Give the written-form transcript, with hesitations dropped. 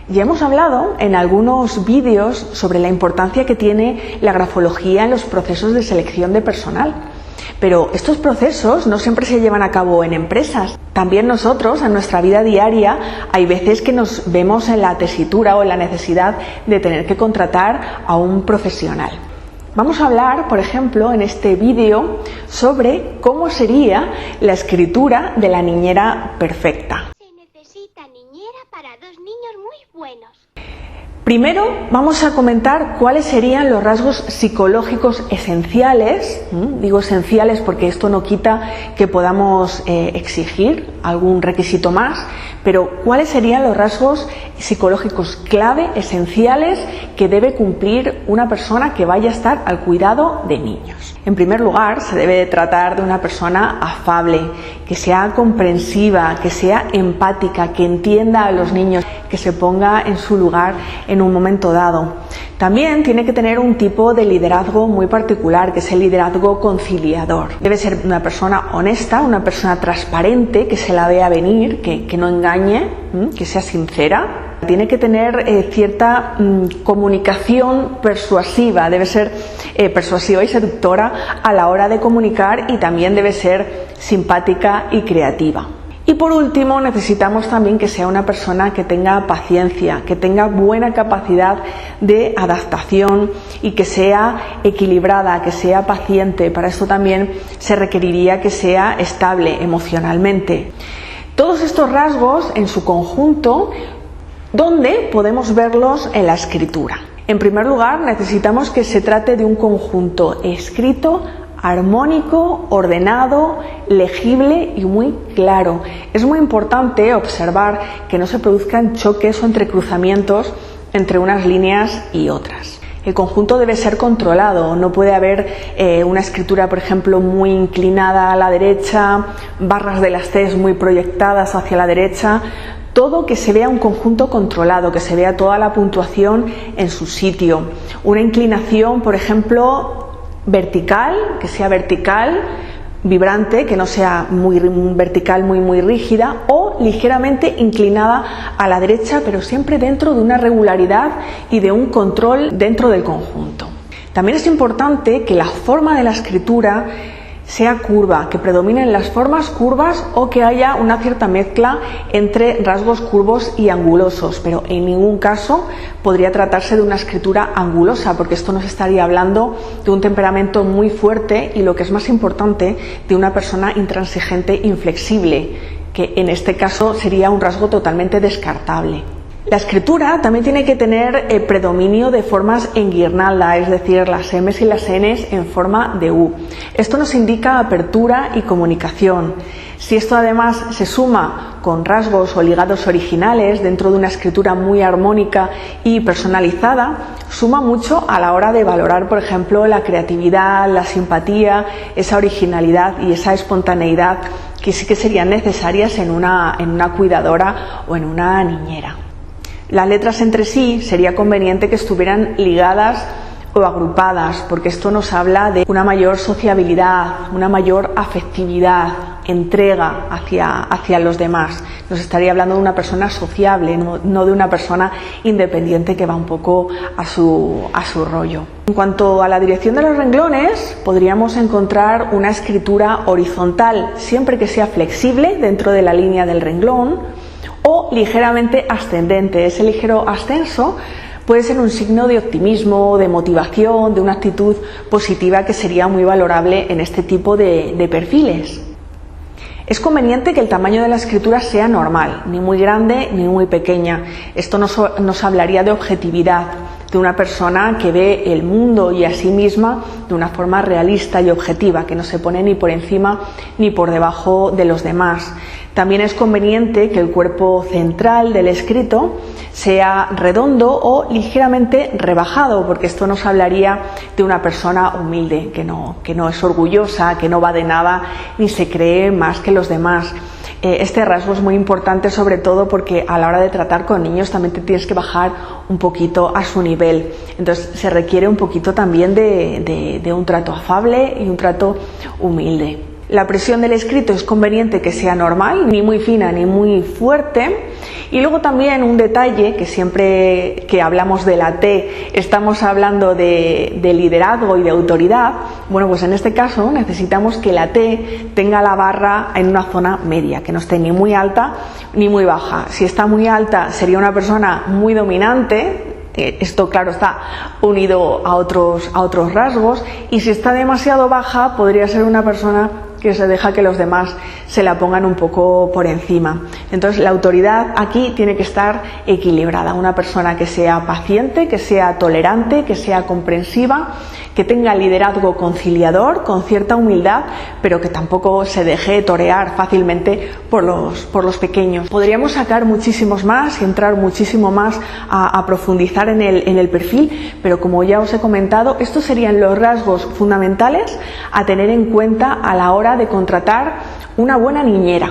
Ya hemos hablado en algunos vídeos sobre la importancia que tiene la grafología en los procesos de selección de personal. Pero estos procesos no siempre se llevan a cabo en empresas. También nosotros, en nuestra vida diaria, hay veces que nos vemos en la tesitura o en la necesidad de tener que contratar a un profesional. Vamos a hablar, por ejemplo, en este vídeo sobre cómo sería la escritura de la niñera perfecta. Se necesita niñera para 2 niños muy buenos. Primero vamos a comentar cuáles serían los rasgos psicológicos esenciales, digo esenciales porque esto no quita que podamos exigir algún requisito más, pero cuáles serían los rasgos psicológicos clave, esenciales, que debe cumplir una persona que vaya a estar al cuidado de niños. En primer lugar, se debe de tratar de una persona afable, que sea comprensiva, que sea empática, que entienda a los niños, que se ponga en su lugar en un momento dado. También tiene que tener un tipo de liderazgo muy particular, que es el liderazgo conciliador. Debe ser una persona honesta, una persona transparente, que se la vea venir, que no engañe, que sea sincera. Tiene que tener cierta comunicación persuasiva, debe ser persuasiva y seductora a la hora de comunicar, y también debe ser simpática y creativa. Y por último, necesitamos también que sea una persona que tenga paciencia, que tenga buena capacidad de adaptación y que sea equilibrada, que sea paciente. Para esto también se requeriría que sea estable emocionalmente. Todos estos rasgos en su conjunto, ¿dónde podemos verlos en la escritura? En primer lugar, necesitamos que se trate de un conjunto escrito, armónico, ordenado, legible y muy claro. Es muy importante observar que no se produzcan choques o entrecruzamientos entre unas líneas y otras. El conjunto debe ser controlado, no puede haber una escritura, por ejemplo, muy inclinada a la derecha, barras de las Cs muy proyectadas hacia la derecha. Todo que se vea un conjunto controlado, que se vea toda la puntuación en su sitio. Una inclinación, por ejemplo, vertical, que sea vertical, vibrante, que no sea muy vertical, muy rígida, o ligeramente inclinada a la derecha, pero siempre dentro de una regularidad y de un control dentro del conjunto. También es importante que la forma de la escritura sea curva, que predominen las formas curvas o que haya una cierta mezcla entre rasgos curvos y angulosos, pero en ningún caso podría tratarse de una escritura angulosa, porque esto nos estaría hablando de un temperamento muy fuerte y, lo que es más importante, de una persona intransigente, inflexible, que en este caso sería un rasgo totalmente descartable. La escritura también tiene que tener predominio de formas en guirnalda, es decir, las M's y las N's en forma de U. Esto nos indica apertura y comunicación. Si esto además se suma con rasgos o ligados originales dentro de una escritura muy armónica y personalizada, suma mucho a la hora de valorar, por ejemplo, la creatividad, la simpatía, esa originalidad y esa espontaneidad que sí que serían necesarias en una cuidadora o en una niñera. Las letras entre sí sería conveniente que estuvieran ligadas o agrupadas, porque esto nos habla de una mayor sociabilidad, una mayor afectividad, entrega hacia los demás. Nos estaría hablando de una persona sociable, no de una persona independiente que va un poco a su rollo. En cuanto a la dirección de los renglones, podríamos encontrar una escritura horizontal, siempre que sea flexible dentro de la línea del renglón, o ligeramente ascendente. Ese ligero ascenso puede ser un signo de optimismo, de motivación, de una actitud positiva que sería muy valorable en este tipo de perfiles. Es conveniente que el tamaño de la escritura sea normal, ni muy grande ni muy pequeña. Esto nos hablaría de objetividad, de una persona que ve el mundo y a sí misma de una forma realista y objetiva, que no se pone ni por encima ni por debajo de los demás. También es conveniente que el cuerpo central del escrito sea redondo o ligeramente rebajado, porque esto nos hablaría de una persona humilde, que no es orgullosa, que no va de nada ni se cree más que los demás. Este rasgo es muy importante, sobre todo porque a la hora de tratar con niños también te tienes que bajar un poquito a su nivel. Entonces se requiere un poquito también de un trato afable y un trato humilde. La presión del escrito es conveniente que sea normal, ni muy fina ni muy fuerte. Y luego también un detalle, que siempre que hablamos de la T estamos hablando de liderazgo y de autoridad. Bueno, pues en este caso necesitamos que la T tenga la barra en una zona media, que no esté ni muy alta ni muy baja. Si está muy alta sería una persona muy dominante. Esto, claro, está unido a otros rasgos, y si está demasiado baja podría ser una persona que se deja que los demás se la pongan un poco por encima. Entonces la autoridad aquí tiene que estar equilibrada, una persona que sea paciente, que sea tolerante, que sea comprensiva, que tenga liderazgo conciliador, con cierta humildad, pero que tampoco se deje torear fácilmente por los pequeños. Podríamos sacar muchísimos más y entrar muchísimo más a profundizar en el perfil, pero como ya os he comentado, estos serían los rasgos fundamentales a tener en cuenta a la hora de contratar una buena niñera.